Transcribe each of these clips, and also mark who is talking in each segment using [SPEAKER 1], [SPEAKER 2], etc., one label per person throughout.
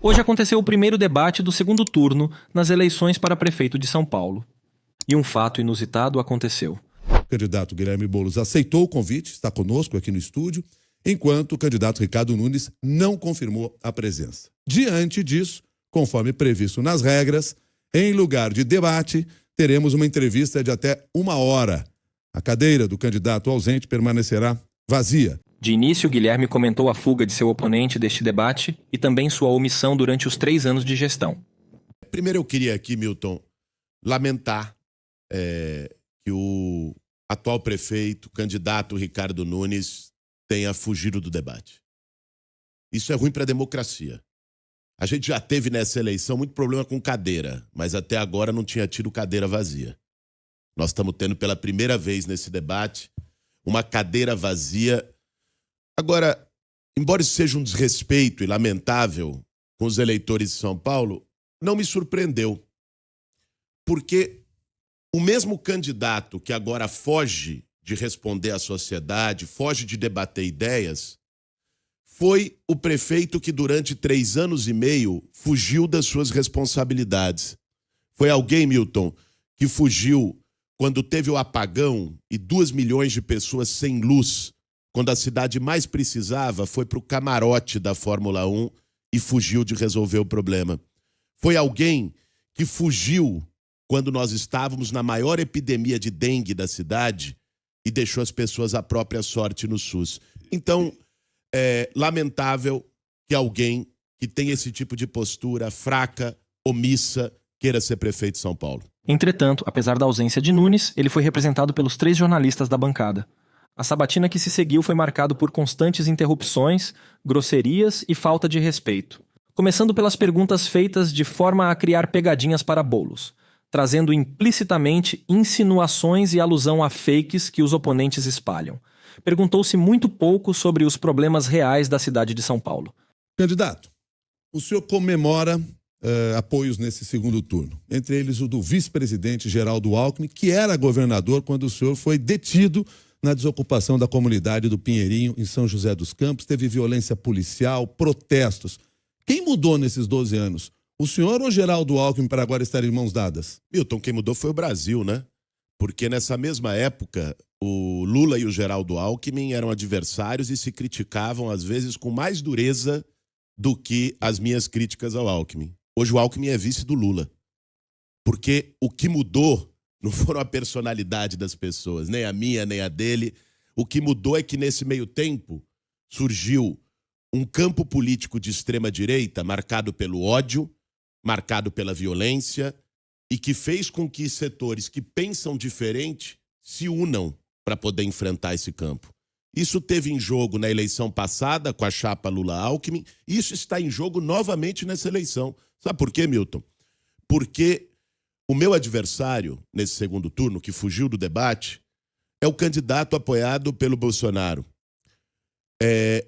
[SPEAKER 1] Hoje aconteceu o primeiro debate do segundo turno nas eleições para prefeito de São Paulo. E um fato inusitado aconteceu.
[SPEAKER 2] O candidato Guilherme Boulos aceitou o convite, está conosco aqui no estúdio, enquanto o candidato Ricardo Nunes não confirmou a presença. Diante disso, conforme previsto nas regras, em lugar de debate, teremos uma entrevista de até 1 hora. A cadeira do candidato ausente permanecerá vazia.
[SPEAKER 1] De início, Guilherme comentou a fuga de seu oponente deste debate e também sua omissão durante os 3 anos de gestão.
[SPEAKER 3] Primeiro eu queria aqui, Milton, lamentar que o atual prefeito, candidato Ricardo Nunes, tenha fugido do debate. Isso é ruim para a democracia. A gente já teve nessa eleição muito problema com cadeira, mas até agora não tinha tido cadeira vazia. Nós estamos tendo pela primeira vez nesse debate uma cadeira vazia. Agora, embora isso seja um desrespeito e lamentável com os eleitores de São Paulo, não me surpreendeu. Porque o mesmo candidato que agora foge de responder à sociedade, foge de debater ideias, foi o prefeito que durante 3 anos e meio fugiu das suas responsabilidades. Foi alguém, Milton, que fugiu quando teve o apagão e 2 milhões de pessoas sem luz, quando a cidade mais precisava, foi para o camarote da Fórmula 1 e fugiu de resolver o problema. Foi alguém que fugiu quando nós estávamos na maior epidemia de dengue da cidade e deixou as pessoas à própria sorte no SUS. Então, é lamentável que alguém que tem esse tipo de postura fraca, omissa, queira ser prefeito de São Paulo.
[SPEAKER 1] Entretanto, apesar da ausência de Nunes, ele foi representado pelos 3 jornalistas da bancada. A sabatina que se seguiu foi marcado por constantes interrupções, grosserias e falta de respeito. Começando pelas perguntas feitas de forma a criar pegadinhas para Boulos, trazendo implicitamente insinuações e alusão a fakes que os oponentes espalham. Perguntou-se muito pouco sobre os problemas reais da cidade de São Paulo.
[SPEAKER 2] Candidato, o senhor comemora apoios nesse segundo turno, entre eles o do vice-presidente Geraldo Alckmin, que era governador quando o senhor foi detido na desocupação da comunidade do Pinheirinho, em São José dos Campos. Teve violência policial, protestos. Quem mudou nesses 12 anos? O senhor ou Geraldo Alckmin para agora estar em mãos dadas?
[SPEAKER 3] Milton, quem mudou foi o Brasil, né? Porque nessa mesma época, o Lula e o Geraldo Alckmin eram adversários e se criticavam, às vezes, com mais dureza do que as minhas críticas ao Alckmin. Hoje o Alckmin é vice do Lula. Porque o que mudou não foram a personalidade das pessoas, nem a minha, nem a dele. O que mudou é que, nesse meio tempo, surgiu um campo político de extrema-direita marcado pelo ódio, marcado pela violência, e que fez com que setores que pensam diferente se unam para poder enfrentar esse campo. Isso teve em jogo na eleição passada com a chapa Lula-Alckmin, e isso está em jogo novamente nessa eleição. Sabe por quê, Milton? Porque o meu adversário, nesse segundo turno, que fugiu do debate, é o candidato apoiado pelo Bolsonaro. É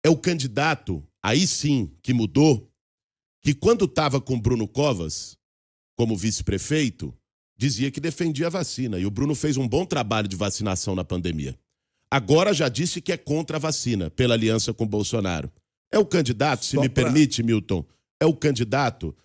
[SPEAKER 3] o candidato, aí sim, que mudou, que quando estava com Bruno Covas, como vice-prefeito, dizia que defendia a vacina. E o Bruno fez um bom trabalho de vacinação na pandemia. Agora já disse que é contra a vacina, pela aliança com o Bolsonaro. É o candidato, se me permite, Milton, é o candidato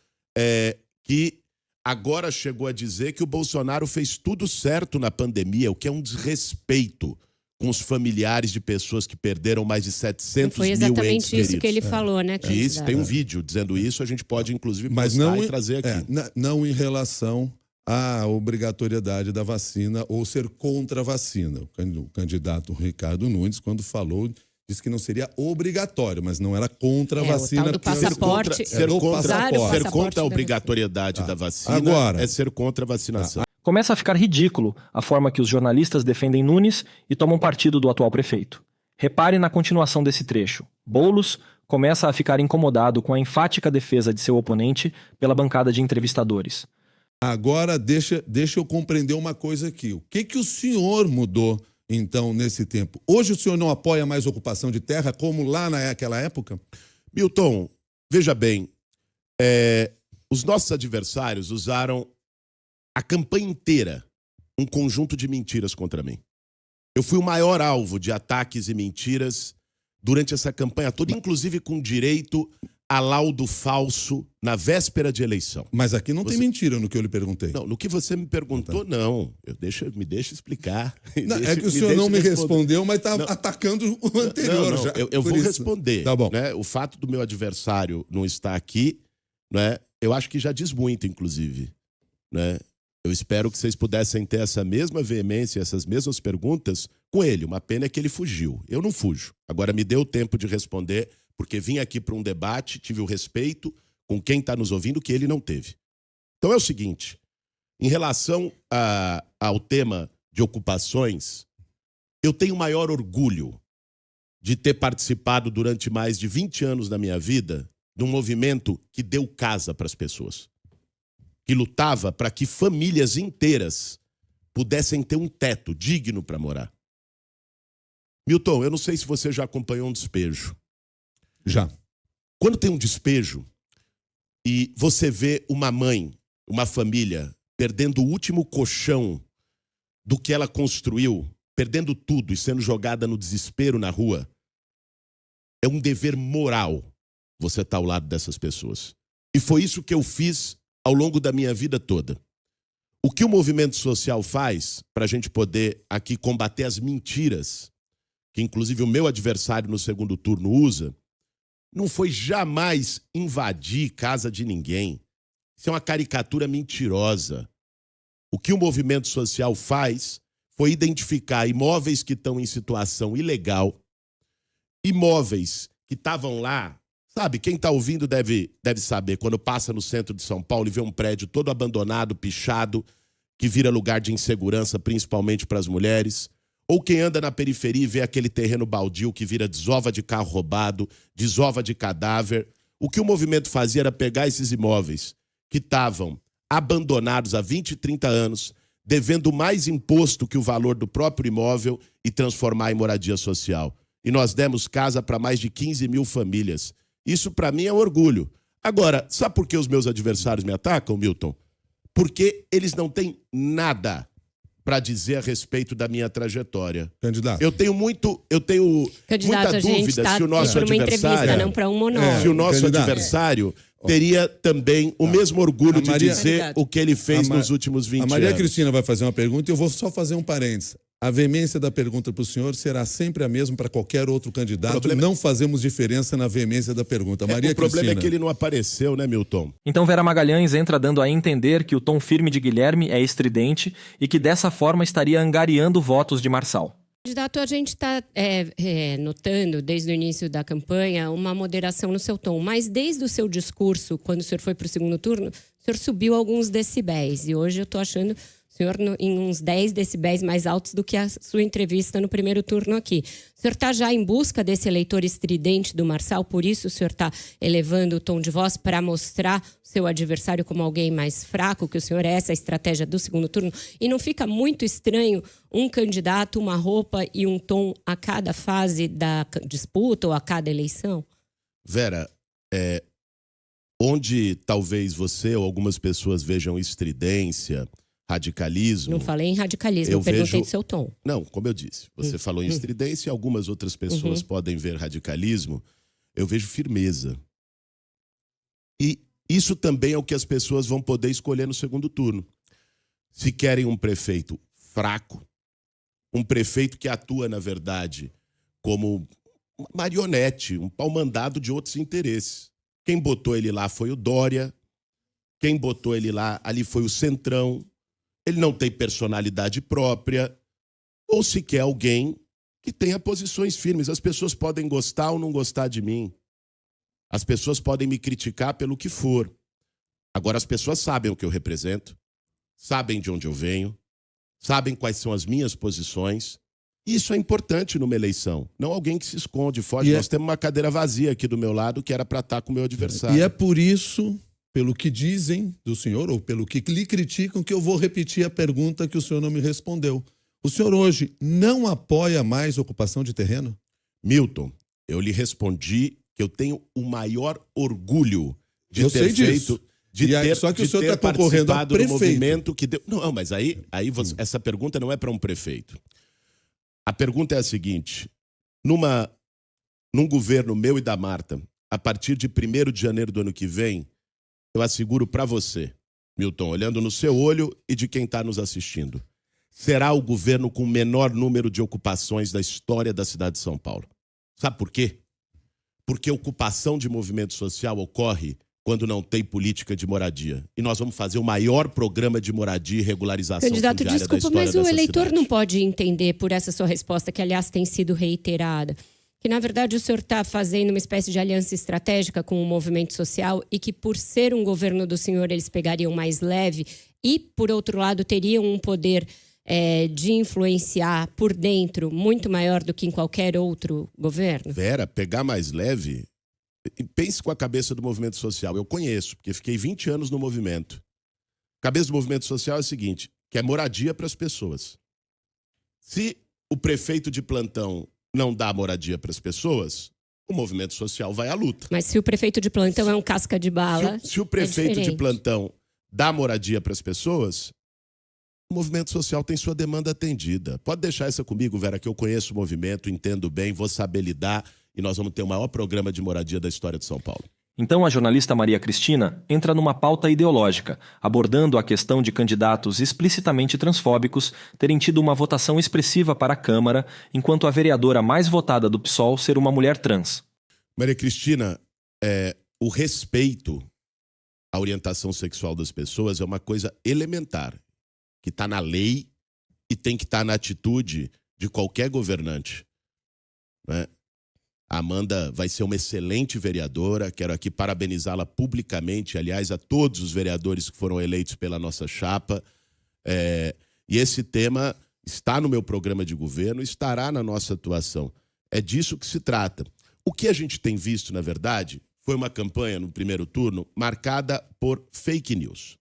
[SPEAKER 3] que agora chegou a dizer que o Bolsonaro fez tudo certo na pandemia, o que é um desrespeito com os familiares de pessoas que perderam mais de 700 mil entes queridos.
[SPEAKER 4] Foi exatamente isso que ele falou, né, candidato?
[SPEAKER 3] Tem um vídeo dizendo isso, a gente pode, inclusive,
[SPEAKER 2] mas
[SPEAKER 3] postar
[SPEAKER 2] não
[SPEAKER 3] e trazer aqui.
[SPEAKER 2] Não em relação à obrigatoriedade da vacina ou ser contra a vacina. O candidato Ricardo Nunes, quando falou, disse que não seria obrigatório, mas não era contra a vacina.
[SPEAKER 4] O tal do passaporte.
[SPEAKER 3] Ser contra a obrigatoriedade da vacina agora é ser contra a vacinação.
[SPEAKER 1] Começa a ficar ridículo a forma que os jornalistas defendem Nunes e tomam partido do atual prefeito. Repare na continuação desse trecho. Boulos começa a ficar incomodado com a enfática defesa de seu oponente pela bancada de entrevistadores.
[SPEAKER 2] Agora, deixa eu compreender uma coisa aqui. O que o senhor mudou, então, nesse tempo? Hoje o senhor não apoia mais ocupação de terra, como lá naquela época?
[SPEAKER 3] Milton, veja bem, os nossos adversários usaram a campanha inteira um conjunto de mentiras contra mim. Eu fui o maior alvo de ataques e mentiras durante essa campanha toda, inclusive com direito a laudo falso na véspera de eleição.
[SPEAKER 2] Mas aqui não tem mentira no que eu lhe perguntei.
[SPEAKER 3] Não, no que você me perguntou, não. Me deixa explicar.
[SPEAKER 2] É que o senhor não me respondeu, mas está atacando o anterior já.
[SPEAKER 3] Eu vou responder.
[SPEAKER 2] Tá bom.
[SPEAKER 3] Né? O fato do meu adversário não estar aqui, né, eu acho que já diz muito, inclusive. Né? Eu espero que vocês pudessem ter essa mesma veemência, essas mesmas perguntas com ele. Uma pena é que ele fugiu. Eu não fujo. Agora me deu tempo de responder, porque vim aqui para um debate, tive o respeito com quem está nos ouvindo que ele não teve. Então é o seguinte, em relação ao tema de ocupações, eu tenho maior orgulho de ter participado durante mais de 20 anos da minha vida de um movimento que deu casa para as pessoas, que lutava para que famílias inteiras pudessem ter um teto digno para morar. Milton, eu não sei se você já acompanhou um despejo.
[SPEAKER 2] Já.
[SPEAKER 3] Quando tem um despejo e você vê uma mãe, uma família, perdendo o último colchão do que ela construiu, perdendo tudo e sendo jogada no desespero na rua, é um dever moral você estar ao lado dessas pessoas. E foi isso que eu fiz ao longo da minha vida toda. O que o movimento social faz para a gente poder aqui combater as mentiras, que inclusive o meu adversário no segundo turno usa, não foi jamais invadir casa de ninguém. Isso é uma caricatura mentirosa. O que o movimento social faz foi identificar imóveis que estão em situação ilegal, imóveis que estavam lá. Sabe, quem está ouvindo deve saber, quando passa no centro de São Paulo e vê um prédio todo abandonado, pichado, que vira lugar de insegurança, principalmente para as mulheres. Ou quem anda na periferia e vê aquele terreno baldio que vira desova de carro roubado, desova de cadáver. O que o movimento fazia era pegar esses imóveis que estavam abandonados há 20, 30 anos, devendo mais imposto que o valor do próprio imóvel e transformar em moradia social. E nós demos casa para mais de 15 mil famílias. Isso para mim é um orgulho. Agora, sabe por que os meus adversários me atacam, Milton? Porque eles não têm nada para dizer a respeito da minha trajetória.
[SPEAKER 2] Candidato.
[SPEAKER 3] Eu tenho muita dúvida se o nosso adversário,
[SPEAKER 4] não para um monólogo.
[SPEAKER 3] se o nosso adversário teria também o mesmo orgulho de dizer o que ele fez nos últimos 20 anos.
[SPEAKER 2] A Maria Cristina vai fazer uma pergunta e eu vou só fazer um parênteses. A veemência da pergunta para o senhor será sempre a mesma para qualquer outro candidato. Não fazemos diferença na veemência da pergunta. Maria
[SPEAKER 3] o problema é que ele não apareceu, né, Milton?
[SPEAKER 1] Então Vera Magalhães entra dando a entender que o tom firme de Guilherme é estridente e que dessa forma estaria angariando votos de Marçal.
[SPEAKER 4] Candidato, a gente está notando desde o início da campanha uma moderação no seu tom, mas desde o seu discurso, quando o senhor foi para o segundo turno, o senhor subiu alguns decibéis e hoje eu estou achando o senhor em uns 10 decibéis mais altos do que a sua entrevista no primeiro turno aqui. O senhor está já em busca desse eleitor estridente do Marçal, por isso o senhor está elevando o tom de voz para mostrar o seu adversário como alguém mais fraco, que o senhor é essa a estratégia do segundo turno? E não fica muito estranho um candidato, uma roupa e um tom a cada fase da disputa ou a cada eleição?
[SPEAKER 3] Vera, onde talvez você ou algumas pessoas vejam estridência, radicalismo...
[SPEAKER 4] Não falei em radicalismo, eu perguntei do seu tom.
[SPEAKER 3] Não, como eu disse, você falou em estridência e algumas outras pessoas podem ver radicalismo. Eu vejo firmeza. E isso também é o que as pessoas vão poder escolher no segundo turno. Se querem um prefeito fraco, um prefeito que atua, na verdade, como uma marionete, um pau-mandado de outros interesses. Quem botou ele lá foi o Dória, quem botou ele lá ali foi o Centrão. Ele não tem personalidade própria, ou sequer alguém que tenha posições firmes. As pessoas podem gostar ou não gostar de mim. As pessoas podem me criticar pelo que for. Agora, as pessoas sabem o que eu represento, sabem de onde eu venho, sabem quais são as minhas posições. Isso é importante numa eleição. Não alguém que se esconde, foge. Nós temos uma cadeira vazia aqui do meu lado que era para estar com o meu adversário.
[SPEAKER 2] E é por isso... pelo que dizem do senhor, ou pelo que lhe criticam, que eu vou repetir a pergunta que o senhor não me respondeu. O senhor hoje não apoia mais ocupação de terreno?
[SPEAKER 3] Milton, eu lhe respondi que eu tenho o maior orgulho de
[SPEAKER 2] eu
[SPEAKER 3] ter
[SPEAKER 2] sei
[SPEAKER 3] feito...
[SPEAKER 2] Disso. Só que o senhor está concorrendo a prefeito.
[SPEAKER 3] Movimento que deu... Não, mas aí essa pergunta não é para um prefeito. A pergunta é a seguinte. Num governo meu e da Marta, a partir de 1º de janeiro do ano que vem, eu asseguro para você, Milton, olhando no seu olho e de quem está nos assistindo, será o governo com o menor número de ocupações da história da cidade de São Paulo. Sabe por quê? Porque ocupação de movimento social ocorre quando não tem política de moradia. E nós vamos fazer o maior programa de moradia e regularização
[SPEAKER 4] Candidato,
[SPEAKER 3] fundiária da
[SPEAKER 4] desculpa,
[SPEAKER 3] história
[SPEAKER 4] mas o
[SPEAKER 3] dessa
[SPEAKER 4] eleitor
[SPEAKER 3] cidade.
[SPEAKER 4] não pode entender por essa sua resposta, que aliás tem sido reiterada, que na verdade o senhor está fazendo uma espécie de aliança estratégica com o movimento social e que por ser um governo do senhor eles pegariam mais leve e, por outro lado, teriam um poder de influenciar por dentro muito maior do que em qualquer outro governo?
[SPEAKER 3] Vera, pegar mais leve... Pense com a cabeça do movimento social. Eu conheço, porque fiquei 20 anos no movimento. A cabeça do movimento social é a seguinte, que é moradia para as pessoas. Se o prefeito de plantão não dá moradia para as pessoas, o movimento social vai à luta.
[SPEAKER 4] Mas se o prefeito de plantão é um casca de bala,
[SPEAKER 3] Se o prefeito de
[SPEAKER 4] diferente.
[SPEAKER 3] plantão dá moradia para as pessoas, o movimento social tem sua demanda atendida. Pode deixar essa comigo, Vera, que eu conheço o movimento, entendo bem, vou saber lidar e nós vamos ter o maior programa de moradia da história de São Paulo.
[SPEAKER 1] Então a jornalista Maria Cristina entra numa pauta ideológica, abordando a questão de candidatos explicitamente transfóbicos terem tido uma votação expressiva para a Câmara, enquanto a vereadora mais votada do PSOL ser uma mulher trans.
[SPEAKER 3] Maria Cristina, o respeito à orientação sexual das pessoas é uma coisa elementar, que está na lei e tem que estar na atitude de qualquer governante, né? A Amanda vai ser uma excelente vereadora, quero aqui parabenizá-la publicamente, aliás, a todos os vereadores que foram eleitos pela nossa chapa. E esse tema está no meu programa de governo, estará na nossa atuação. É disso que se trata. O que a gente tem visto, na verdade, foi uma campanha no primeiro turno marcada por fake news.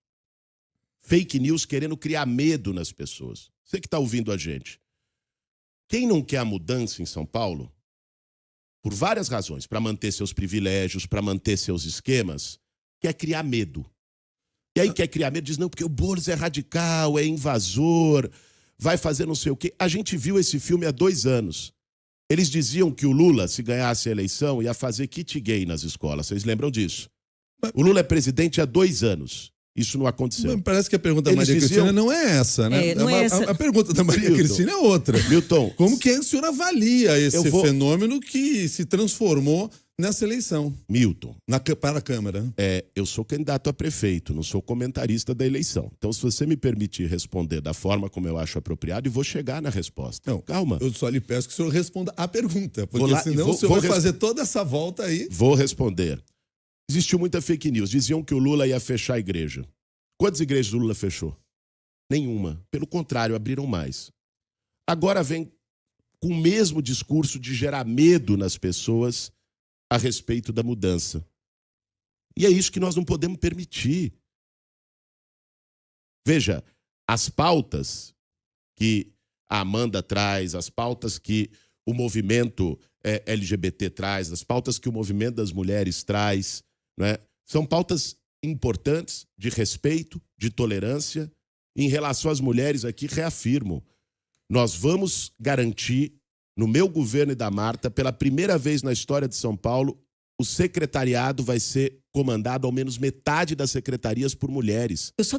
[SPEAKER 3] Fake news querendo criar medo nas pessoas. Você que está ouvindo a gente. Quem não quer a mudança em São Paulo, por várias razões, para manter seus privilégios, para manter seus esquemas, quer criar medo. E aí quer criar medo, diz, não, porque o Boulos é radical, é invasor, vai fazer não sei o quê. A gente viu esse filme há 2 anos. Eles diziam que o Lula, se ganhasse a eleição, ia fazer kit gay nas escolas. Vocês lembram disso? O Lula é presidente há 2 anos. Isso não aconteceu.
[SPEAKER 2] Parece que a pergunta da
[SPEAKER 3] Eles
[SPEAKER 2] Maria
[SPEAKER 3] diziam...
[SPEAKER 2] Cristina não é essa, né?
[SPEAKER 5] Não é essa.
[SPEAKER 2] A pergunta da Maria
[SPEAKER 3] Milton,
[SPEAKER 2] Cristina é outra.
[SPEAKER 3] Milton,
[SPEAKER 2] Como que a senhora avalia esse fenômeno que se transformou nessa eleição?
[SPEAKER 3] Milton,
[SPEAKER 2] Para a Câmara.
[SPEAKER 3] eu sou candidato a prefeito, não sou comentarista da eleição. Então, se você me permitir responder da forma como eu acho apropriado, e vou chegar na resposta.
[SPEAKER 2] Não,
[SPEAKER 3] calma.
[SPEAKER 2] Eu só lhe peço que o senhor responda a pergunta, porque
[SPEAKER 3] Vou lá,
[SPEAKER 2] senão
[SPEAKER 3] vou-
[SPEAKER 2] o senhor
[SPEAKER 3] vou
[SPEAKER 2] vai fazer toda essa volta aí.
[SPEAKER 3] Vou responder. Existiu muita fake news. Diziam que o Lula ia fechar a igreja. Quantas igrejas o Lula fechou? Nenhuma. Pelo contrário, abriram mais. Agora vem com o mesmo discurso de gerar medo nas pessoas a respeito da mudança. E é isso que nós não podemos permitir. Veja, as pautas que a Amanda traz, as pautas que o movimento LGBT traz, as pautas que o movimento das mulheres traz, né, são pautas importantes de respeito, de tolerância. Em relação às mulheres aqui, reafirmo, nós vamos garantir, no meu governo e da Marta, pela primeira vez na história de São Paulo, o secretariado vai ser comandado, ao menos metade das secretarias, por mulheres.
[SPEAKER 5] Eu só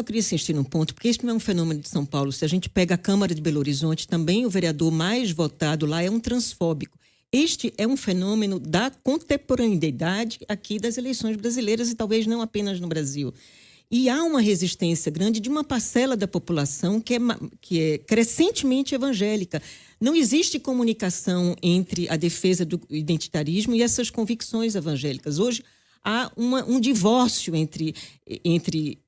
[SPEAKER 5] queria insistir num ponto, porque este não é um fenômeno de São Paulo. Se a gente pega a Câmara de Belo Horizonte, também o vereador mais votado lá é um transfóbico. Este é um fenômeno da contemporaneidade aqui das eleições brasileiras e talvez não apenas no Brasil. E há uma resistência grande de uma parcela da população que é crescentemente evangélica. Não existe comunicação entre a defesa do identitarismo e essas convicções evangélicas. Hoje há um divórcio entre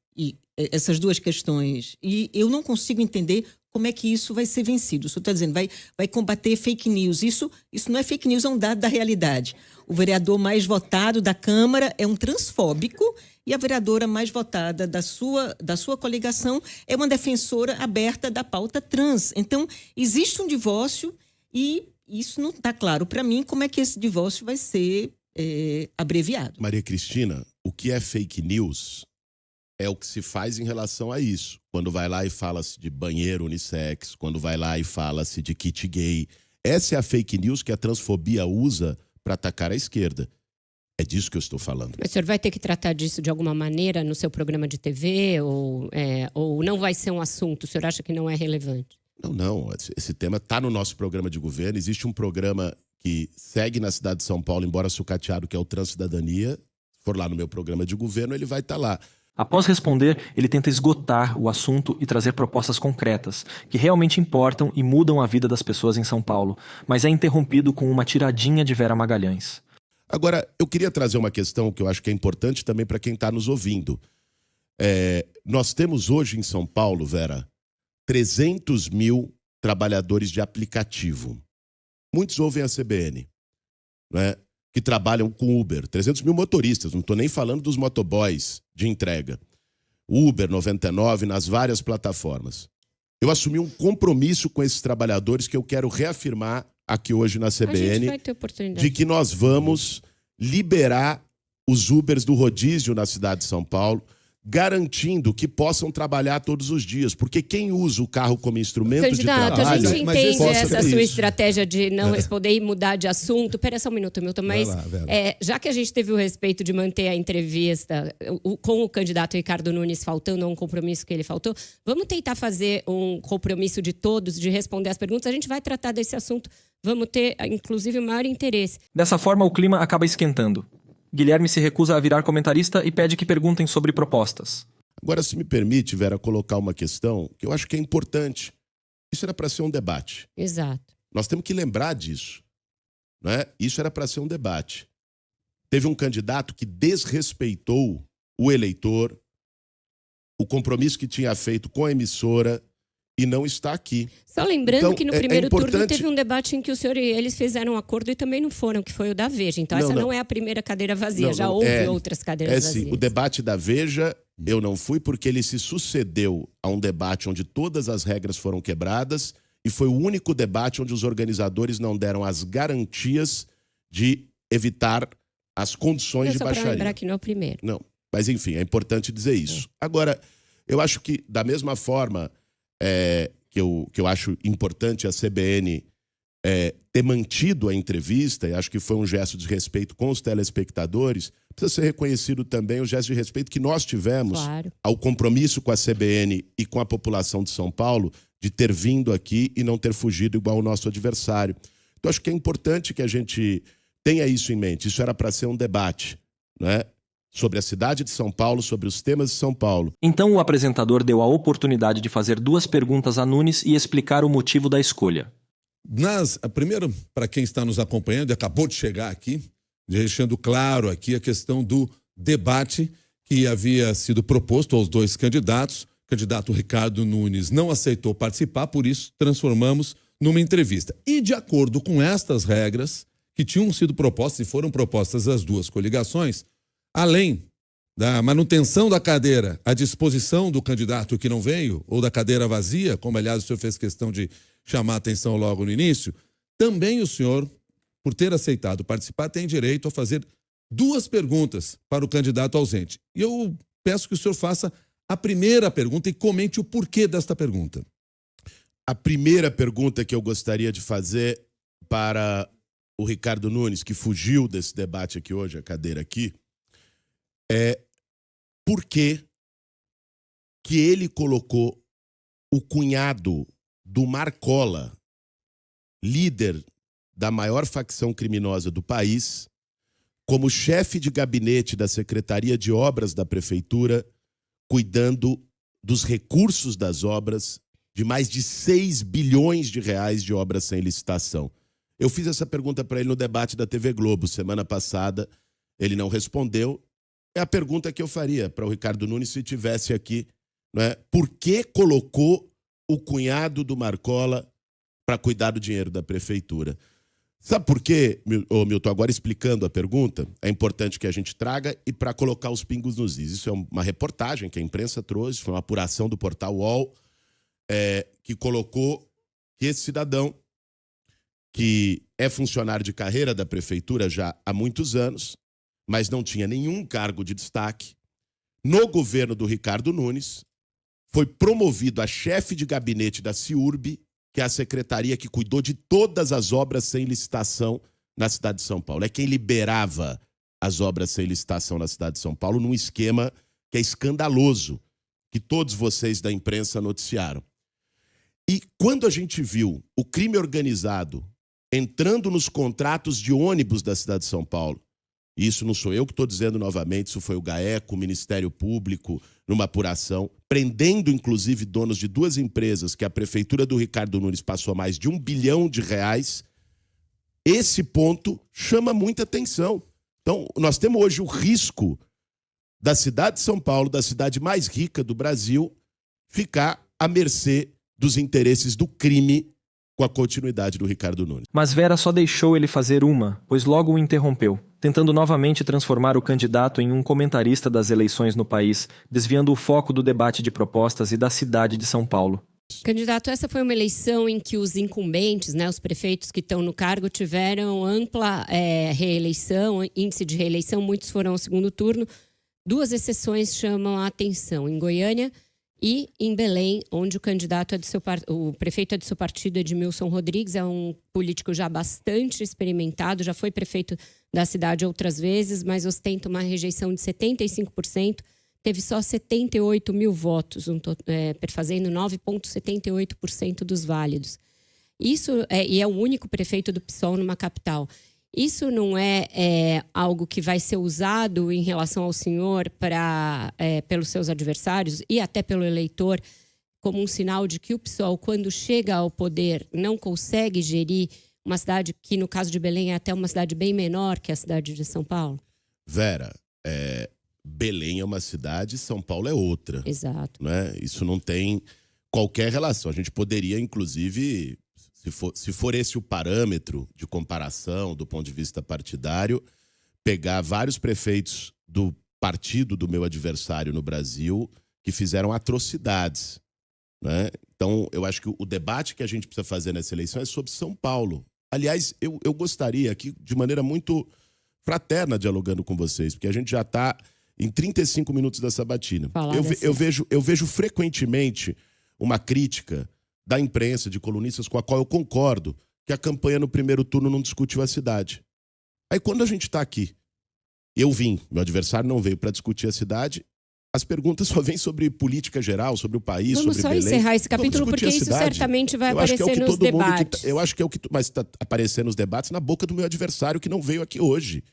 [SPEAKER 5] essas duas questões. E eu não consigo entender como é que isso vai ser vencido. O senhor está dizendo, vai combater fake news. Isso não é fake news, é um dado da realidade. O vereador mais votado da Câmara é um transfóbico e a vereadora mais votada da sua coligação é uma defensora aberta da pauta trans. Então, existe um divórcio e isso não está claro para mim como é que esse divórcio vai ser abreviado.
[SPEAKER 3] Maria Cristina, o que é fake news é o que se faz em relação a isso. Quando vai lá e fala-se de banheiro unissex, quando vai lá e fala-se de kit gay. Essa é a fake news que a transfobia usa para atacar a esquerda. É disso que eu estou falando.
[SPEAKER 4] Mas o senhor vai ter que tratar disso de alguma maneira no seu programa de TV? Ou não vai ser um assunto? O senhor acha que não é relevante?
[SPEAKER 3] Não. Esse tema está no nosso programa de governo. Existe um programa que segue na cidade de São Paulo, embora sucateado, que é o Transcidadania. Se for lá no meu programa de governo, ele vai estar lá.
[SPEAKER 1] Após responder, ele tenta esgotar o assunto e trazer propostas concretas, que realmente importam e mudam a vida das pessoas em São Paulo, mas é interrompido com uma tiradinha de Vera Magalhães.
[SPEAKER 3] Agora, eu queria trazer uma questão que eu acho que é importante também para quem está nos ouvindo. Nós temos hoje em São Paulo, Vera, 300 mil trabalhadores de aplicativo. Muitos ouvem a CBN, né, que trabalham com Uber. 300 mil motoristas, não estou nem falando dos motoboys de entrega. Uber, 99, nas várias plataformas. Eu assumi um compromisso com esses trabalhadores que eu quero reafirmar aqui hoje na CBN, de que nós vamos liberar os Ubers do rodízio na cidade de São Paulo, garantindo que possam trabalhar todos os dias, porque quem usa o carro como instrumento de trabalho...
[SPEAKER 4] A gente entende essa sua estratégia de não responder e mudar de assunto. Pera só um minuto, Milton, mas já que a gente teve o respeito de manter a entrevista com o candidato Ricardo Nunes faltando a um compromisso que ele faltou, vamos tentar fazer um compromisso de todos, de responder as perguntas. A gente vai tratar desse assunto, vamos ter, inclusive, o maior interesse.
[SPEAKER 1] Dessa forma, o clima acaba esquentando. Guilherme se recusa a virar comentarista e pede que perguntem sobre propostas.
[SPEAKER 3] Agora, se me permite, Vera, colocar uma questão que eu acho que é importante. Isso era para ser um debate.
[SPEAKER 4] Exato.
[SPEAKER 3] Nós temos que lembrar disso, né? Isso era para ser um debate. Teve um candidato que desrespeitou o eleitor, o compromisso que tinha feito com a emissora, e não está aqui.
[SPEAKER 4] Só lembrando
[SPEAKER 3] então,
[SPEAKER 4] que no primeiro turno teve um debate em que o senhor e eles fizeram um acordo e também não foram, que foi o da Veja. Então essa não é a primeira cadeira vazia, já houve outras cadeiras vazias.
[SPEAKER 3] Sim, o debate da Veja eu não fui porque ele se sucedeu a um debate onde todas as regras foram quebradas e foi o único debate onde os organizadores não deram as garantias de evitar as condições de baixaria.
[SPEAKER 4] Só para lembrar que não é o primeiro.
[SPEAKER 3] Não, mas enfim, é importante dizer isso. Agora, eu acho que da mesma forma... que eu acho importante a CBN ter mantido a entrevista, e acho que foi um gesto de respeito com os telespectadores, precisa ser reconhecido também o gesto de respeito que nós tivemos ao compromisso com a CBN e com a população de São Paulo de ter vindo aqui e não ter fugido igual o nosso adversário. Então, acho que é importante que a gente tenha isso em mente. Isso era para ser um debate, né? Sobre a cidade de São Paulo, sobre os temas de São Paulo.
[SPEAKER 1] Então o apresentador deu a oportunidade de fazer 2 perguntas a Nunes e explicar o motivo da escolha.
[SPEAKER 2] Primeiro, para quem está nos acompanhando e acabou de chegar aqui, deixando claro aqui a questão do debate que havia sido proposto aos 2 candidatos. O candidato Ricardo Nunes não aceitou participar, por isso transformamos numa entrevista. E de acordo com estas regras que tinham sido propostas e foram propostas às 2 coligações, além da manutenção da cadeira à disposição do candidato que não veio, ou da cadeira vazia, como aliás o senhor fez questão de chamar a atenção logo no início, também o senhor, por ter aceitado participar, tem direito a fazer 2 perguntas para o candidato ausente. E eu peço que o senhor faça a primeira pergunta e comente o porquê desta pergunta.
[SPEAKER 3] A primeira pergunta que eu gostaria de fazer para o Ricardo Nunes, que fugiu desse debate aqui hoje, a cadeira aqui, por que ele colocou o cunhado do Marcola, líder da maior facção criminosa do país, como chefe de gabinete da Secretaria de Obras da Prefeitura, cuidando dos recursos das obras, de mais de 6 bilhões de reais de obras sem licitação. Eu fiz essa pergunta para ele no debate da TV Globo semana passada, ele não respondeu. É a pergunta que eu faria para o Ricardo Nunes se estivesse aqui, né? Por que colocou o cunhado do Marcola para cuidar do dinheiro da prefeitura? Sabe por quê, Milton? Agora explicando a pergunta, é importante que a gente traga e para colocar os pingos nos is. Isso é uma reportagem que a imprensa trouxe, foi uma apuração do portal UOL, que colocou que esse cidadão, que é funcionário de carreira da prefeitura já há muitos anos, mas não tinha nenhum cargo de destaque, no governo do Ricardo Nunes, foi promovido a chefe de gabinete da CIURB, que é a secretaria que cuidou de todas as obras sem licitação na cidade de São Paulo. É quem liberava as obras sem licitação na cidade de São Paulo num esquema que é escandaloso, que todos vocês da imprensa noticiaram. E quando a gente viu o crime organizado entrando nos contratos de ônibus da cidade de São Paulo, e isso não sou eu que estou dizendo novamente, isso foi o GAECO, o Ministério Público, numa apuração, prendendo inclusive donos de 2 empresas que a prefeitura do Ricardo Nunes passou mais de R$1 bilhão, esse ponto chama muita atenção. Então, nós temos hoje o risco da cidade de São Paulo, da cidade mais rica do Brasil, ficar à mercê dos interesses do crime com a continuidade do Ricardo Nunes.
[SPEAKER 1] Mas Vera só deixou ele fazer uma, pois logo o interrompeu, tentando novamente transformar o candidato em um comentarista das eleições no país, desviando o foco do debate de propostas e da cidade de São Paulo.
[SPEAKER 4] Candidato, essa foi uma eleição em que os incumbentes, os prefeitos que estão no cargo, tiveram ampla reeleição, índice de reeleição, muitos foram ao segundo turno. 2 exceções chamam a atenção, em Goiânia e em Belém, onde o prefeito é do seu partido, Edmilson Rodrigues, é um político já bastante experimentado, já foi prefeito da cidade outras vezes, mas ostenta uma rejeição de 75%, teve só 78 mil votos, fazendo 9,78% dos válidos. Isso e é o único prefeito do PSOL numa capital. Isso não é algo que vai ser usado em relação ao senhor pelos seus adversários e até pelo eleitor como um sinal de que o PSOL, quando chega ao poder, não consegue gerir uma cidade que, no caso de Belém, é até uma cidade bem menor que a cidade de São Paulo?
[SPEAKER 3] Vera, Belém é uma cidade, São Paulo é outra.
[SPEAKER 4] Exato.
[SPEAKER 3] Né? Isso não tem qualquer relação. A gente poderia, inclusive, se for esse o parâmetro de comparação do ponto de vista partidário, pegar vários prefeitos do partido do meu adversário no Brasil que fizeram atrocidades. Né? Então, eu acho que o debate que a gente precisa fazer nessa eleição é sobre São Paulo. Aliás, eu gostaria aqui, de maneira muito fraterna, dialogando com vocês, porque a gente já está em 35 minutos da sabatina. Eu vejo frequentemente uma crítica da imprensa, de colunistas, com a qual eu concordo, que a campanha no primeiro turno não discutiu a cidade. Aí quando a gente está aqui, meu adversário não veio para discutir a cidade, as perguntas só vêm sobre política geral, sobre o país,
[SPEAKER 4] Vamos
[SPEAKER 3] sobre Belém.
[SPEAKER 4] Vamos só encerrar esse capítulo, porque isso certamente vai aparecer nos debates.
[SPEAKER 3] Eu acho que é o que mas está aparecendo nos debates na boca do meu adversário, que não veio aqui hoje.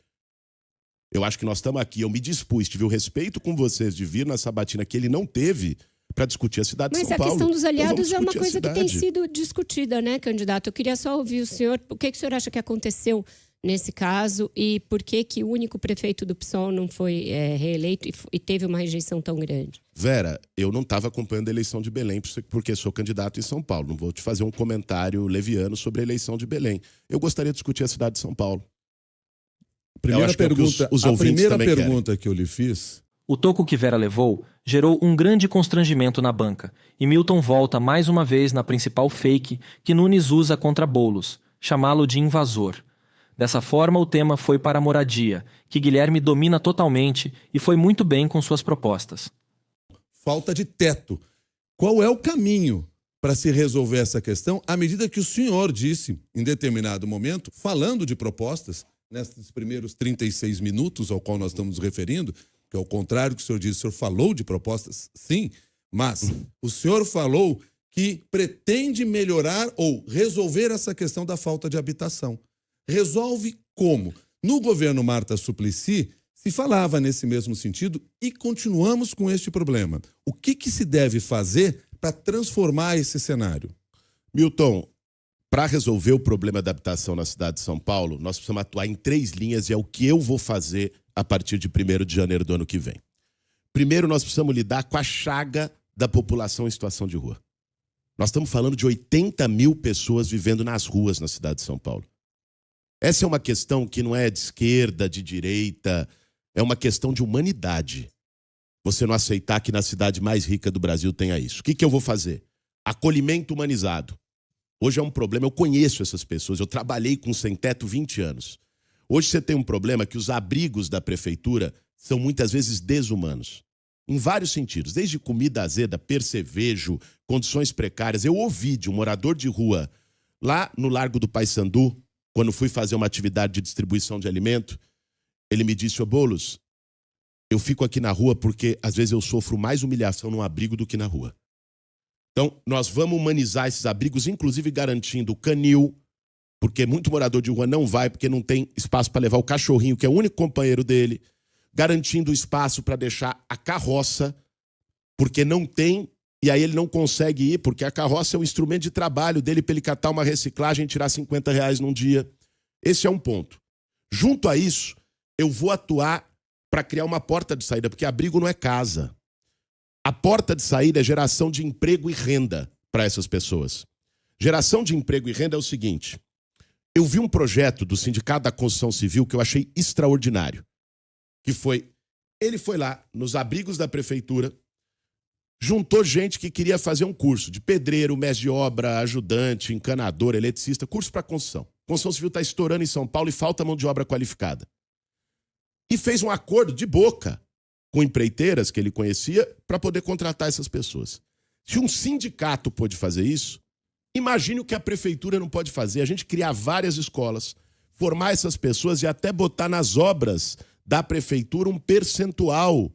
[SPEAKER 3] Eu acho que nós estamos aqui, eu me dispus, tive o respeito com vocês de vir na sabatina que ele não teve para discutir a cidade de São Paulo.
[SPEAKER 4] Mas a questão dos aliados é uma coisa que tem sido discutida, né, candidato? Eu queria só ouvir o senhor, o que o senhor acha que aconteceu nesse caso e por que o único prefeito do PSOL não foi reeleito e teve uma rejeição tão grande?
[SPEAKER 3] Vera, eu não estava acompanhando a eleição de Belém porque sou candidato em São Paulo. Não vou te fazer um comentário leviano sobre a eleição de Belém. Eu gostaria de discutir a cidade de São Paulo.
[SPEAKER 2] A primeira pergunta que eu lhe fiz...
[SPEAKER 1] O toco que Vera levou gerou um grande constrangimento na banca e Milton volta mais uma vez na principal fake que Nunes usa contra Boulos, chamá-lo de invasor. Dessa forma, o tema foi para a moradia, que Guilherme domina totalmente e foi muito bem com suas propostas.
[SPEAKER 2] Falta de teto. Qual é o caminho para se resolver essa questão, à medida que o senhor disse, em determinado momento, falando de propostas, nesses primeiros 36 minutos ao qual nós estamos nos referindo, que ao contrário do que o senhor disse, o senhor falou de propostas, sim, mas o senhor falou que pretende melhorar ou resolver essa questão da falta de habitação. Resolve como? No governo Marta Suplicy, se falava nesse mesmo sentido e continuamos com este problema. O que se deve fazer para transformar esse cenário?
[SPEAKER 3] Milton, para resolver o problema da habitação na cidade de São Paulo, nós precisamos atuar em 3 linhas e é o que eu vou fazer a partir de 1º de janeiro do ano que vem. Primeiro, nós precisamos lidar com a chaga da população em situação de rua. Nós estamos falando de 80 mil pessoas vivendo nas ruas na cidade de São Paulo. Essa é uma questão que não é de esquerda, de direita, é uma questão de humanidade. Você não aceitar que na cidade mais rica do Brasil tenha isso. O que eu vou fazer? Acolhimento humanizado. Hoje é um problema, eu conheço essas pessoas, eu trabalhei com sem-teto 20 anos. Hoje você tem um problema que os abrigos da prefeitura são muitas vezes desumanos. Em vários sentidos, desde comida azeda, percevejo, condições precárias. Eu ouvi de um morador de rua lá no Largo do Paissandu, quando fui fazer uma atividade de distribuição de alimento, ele me disse: ô Boulos, eu fico aqui na rua porque às vezes eu sofro mais humilhação num abrigo do que na rua. Então, nós vamos humanizar esses abrigos, inclusive garantindo o canil, porque muito morador de rua não vai porque não tem espaço para levar o cachorrinho, que é o único companheiro dele, garantindo espaço para deixar a carroça, porque não tem, e aí ele não consegue ir, porque a carroça é um instrumento de trabalho dele para ele catar uma reciclagem e tirar R$50 num dia. Esse é um ponto. Junto a isso, eu vou atuar para criar uma porta de saída, porque abrigo não é casa. A porta de saída é geração de emprego e renda para essas pessoas. Geração de emprego e renda é o seguinte: eu vi um projeto do Sindicato da Construção Civil que eu achei extraordinário, que foi, ele foi lá nos abrigos da prefeitura, juntou gente que queria fazer um curso de pedreiro, mestre de obra, ajudante, encanador, eletricista, curso para construção. Construção civil está estourando em São Paulo e falta mão de obra qualificada. E fez um acordo de boca com empreiteiras que ele conhecia para poder contratar essas pessoas. Se um sindicato pôde fazer isso, imagine o que a prefeitura não pode fazer. A gente criar várias escolas, formar essas pessoas e até botar nas obras da prefeitura um percentual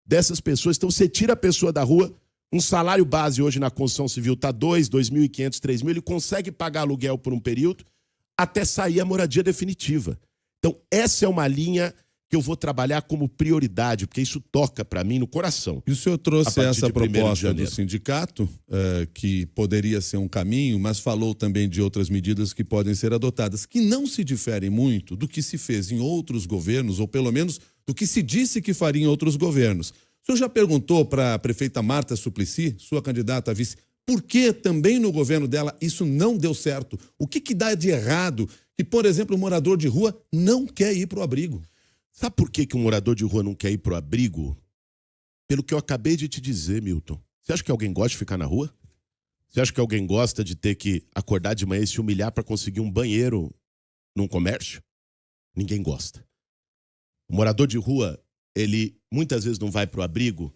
[SPEAKER 3] dessas pessoas. Então, você tira a pessoa da rua, um salário base hoje na construção civil está R$2.500, R$3.000, ele consegue pagar aluguel por um período até sair a moradia definitiva. Então, essa é uma linha que eu vou trabalhar como prioridade, porque isso toca para mim no coração.
[SPEAKER 2] E o senhor trouxe essa proposta do sindicato, que poderia ser um caminho, mas falou também de outras medidas que podem ser adotadas, que não se diferem muito do que se fez em outros governos, ou pelo menos do que se disse que faria em outros governos. O senhor já perguntou para a prefeita Marta Suplicy, sua candidata a vice, por que também no governo dela isso não deu certo? O que dá de errado que, por exemplo, o morador de rua não quer ir para o abrigo?
[SPEAKER 3] Sabe por que um morador de rua não quer ir pro abrigo? Pelo que eu acabei de te dizer, Milton. Você acha que alguém gosta de ficar na rua? Você acha que alguém gosta de ter que acordar de manhã e se humilhar para conseguir um banheiro num comércio? Ninguém gosta. O morador de rua, ele muitas vezes não vai pro abrigo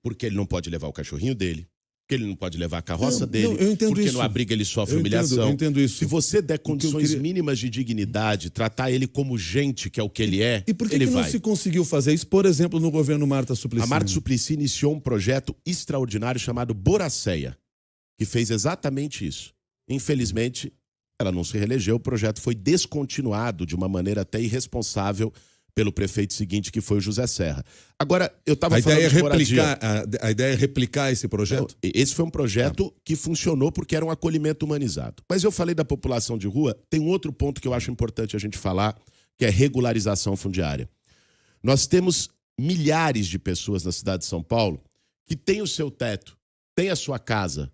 [SPEAKER 3] porque ele não pode levar o cachorrinho dele, porque ele não pode levar a carroça dele, porque
[SPEAKER 2] isso.
[SPEAKER 3] No abrigo ele sofre humilhação.
[SPEAKER 2] Eu entendo isso.
[SPEAKER 3] Se você der condições mínimas de dignidade, tratar ele como gente, que é o que ele é,
[SPEAKER 2] e por que
[SPEAKER 3] ele
[SPEAKER 2] que não
[SPEAKER 3] vai.
[SPEAKER 2] se conseguiu fazer isso, por exemplo, no governo Marta Suplicy?
[SPEAKER 3] A Marta Suplicy iniciou um projeto extraordinário chamado Boracéia, que fez exatamente isso. Infelizmente, ela não se reelegeu, o projeto foi descontinuado de uma maneira até irresponsável pelo prefeito seguinte, que foi o José Serra. Agora, eu estava falando de moradia.
[SPEAKER 2] A ideia é replicar esse projeto?
[SPEAKER 3] Esse foi um projeto que funcionou porque era um acolhimento humanizado. Mas eu falei da população de rua, tem um outro ponto que eu acho importante a gente falar, que é regularização fundiária. Nós temos milhares de pessoas na cidade de São Paulo que têm o seu teto, têm a sua casa,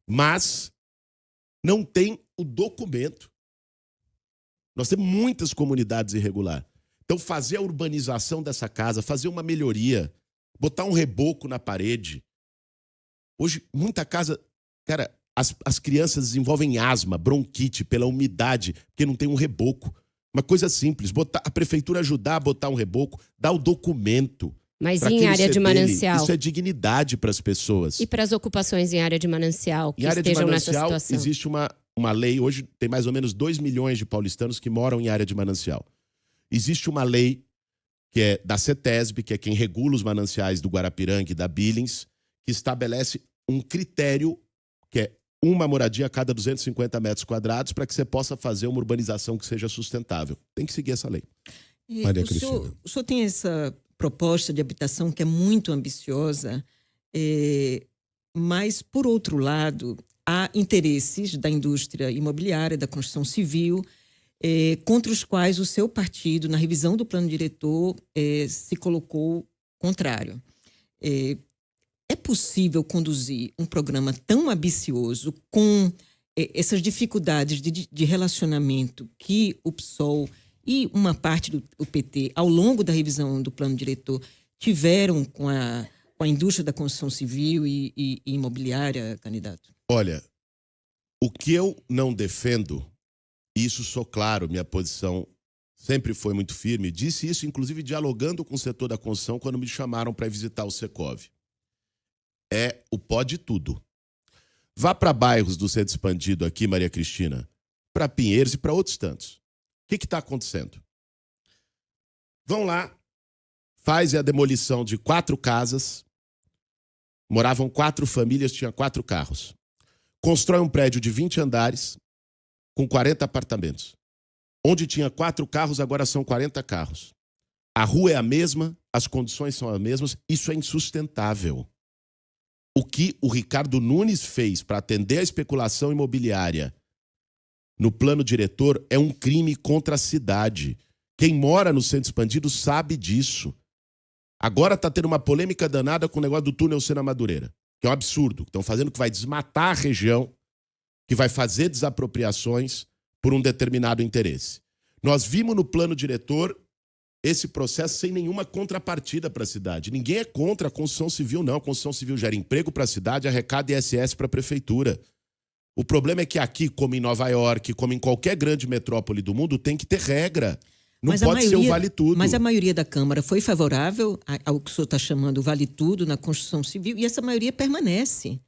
[SPEAKER 3] mas não têm o documento. Nós temos muitas comunidades irregulares. Então, fazer a urbanização dessa casa, fazer uma melhoria, botar um reboco na parede. Hoje, muita casa... Cara, as crianças desenvolvem asma, bronquite pela umidade, porque não tem um reboco. Uma coisa simples, a prefeitura ajudar a botar um reboco, dar o documento.
[SPEAKER 4] Mas em área de manancial?
[SPEAKER 3] Isso é dignidade para as pessoas.
[SPEAKER 4] E para as ocupações em área de manancial que estejam nessa situação?
[SPEAKER 3] Existe uma lei, hoje tem mais ou menos 2 milhões de paulistanos que moram em área de manancial. Existe uma lei que é da CETESB, que é quem regula os mananciais do Guarapiranga e da Billings, que estabelece um critério que é uma moradia a cada 250 metros quadrados para que você possa fazer uma urbanização que seja sustentável. Tem que seguir essa lei.
[SPEAKER 2] Maria Cristina.
[SPEAKER 5] O senhor tem essa proposta de habitação que é muito ambiciosa, mas, por outro lado, há interesses da indústria imobiliária, da construção civil, contra os quais o seu partido, na revisão do plano diretor, se colocou contrário. É possível conduzir um programa tão ambicioso com essas dificuldades de relacionamento que o PSOL e uma parte do PT, ao longo da revisão do plano diretor, tiveram com a indústria da construção civil e imobiliária, candidato?
[SPEAKER 3] Olha, o que eu não defendo, isso sou claro, minha posição sempre foi muito firme, disse isso inclusive dialogando com o setor da construção quando me chamaram para visitar o Secov. É o pode tudo. Vá para bairros do centro expandido aqui, Maria Cristina, para Pinheiros e para outros tantos. O que está acontecendo? Vão lá, faz a demolição de 4 casas, moravam 4 famílias, tinha 4 carros. Constrói um prédio de 20 andares, com 40 apartamentos. Onde tinha 4 carros, agora são 40 carros. A rua é a mesma, as condições são as mesmas, isso é insustentável. O que o Ricardo Nunes fez para atender a especulação imobiliária no plano diretor é um crime contra a cidade. Quem mora no centro expandido sabe disso. Agora está tendo uma polêmica danada com o negócio do túnel Sena Madureira, que é um absurdo. Estão fazendo que vai desmatar a região, que vai fazer desapropriações por um determinado interesse. Nós vimos no plano diretor esse processo sem nenhuma contrapartida para a cidade. Ninguém é contra a construção civil, não. A construção civil gera emprego para a cidade, arrecada ISS para a prefeitura. O problema é que aqui, como em Nova York, como em qualquer grande metrópole do mundo, tem que ter regra. Não pode ser o vale tudo.
[SPEAKER 5] Mas a maioria da Câmara foi favorável ao que o senhor está chamando vale tudo na construção civil e essa maioria permanece.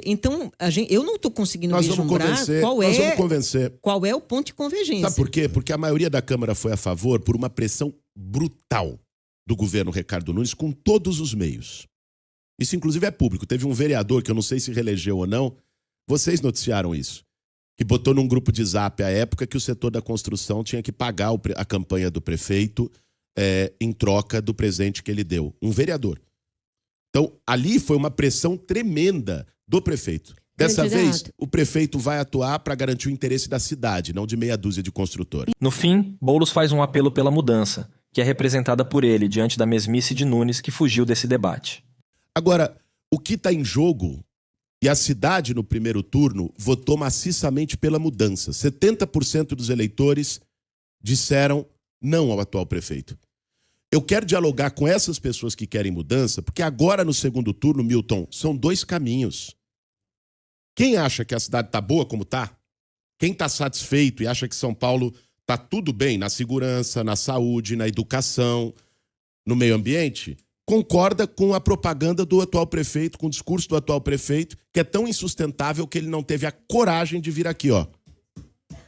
[SPEAKER 5] Então, eu não estou conseguindo vislumbrar qual é o ponto de convergência.
[SPEAKER 3] Sabe por quê? Porque a maioria da Câmara foi a favor por uma pressão brutal do governo Ricardo Nunes com todos os meios. Isso, inclusive, é público. Teve um vereador, que eu não sei se reelegeu ou não, vocês noticiaram isso, que botou num grupo de zap à época que o setor da construção tinha que pagar a campanha do prefeito em troca do presente que ele deu. Um vereador. Então, ali foi uma pressão tremenda do prefeito. Dessa vez, o prefeito vai atuar para garantir o interesse da cidade, não de meia dúzia de construtores.
[SPEAKER 1] No fim, Boulos faz um apelo pela mudança, que é representada por ele diante da mesmice de Nunes, que fugiu desse debate.
[SPEAKER 3] Agora, o que está em jogo, e a cidade no primeiro turno votou maciçamente pela mudança. 70% dos eleitores disseram não ao atual prefeito. Eu quero dialogar com essas pessoas que querem mudança, porque agora no segundo turno, Milton, são 2 caminhos. Quem acha que a cidade está boa como está? Quem está satisfeito e acha que São Paulo está tudo bem na segurança, na saúde, na educação, no meio ambiente, concorda com a propaganda do atual prefeito, com o discurso do atual prefeito, que é tão insustentável que ele não teve a coragem de vir aqui,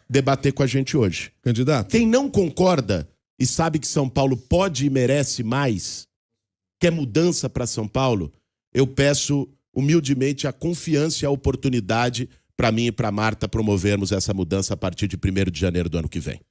[SPEAKER 3] debater com a gente hoje.
[SPEAKER 2] Candidato.
[SPEAKER 3] Quem não concorda e sabe que São Paulo pode e merece mais, quer mudança para São Paulo, eu peço humildemente a confiança e a oportunidade para mim e para Marta promovermos essa mudança a partir de 1º de janeiro do ano que vem.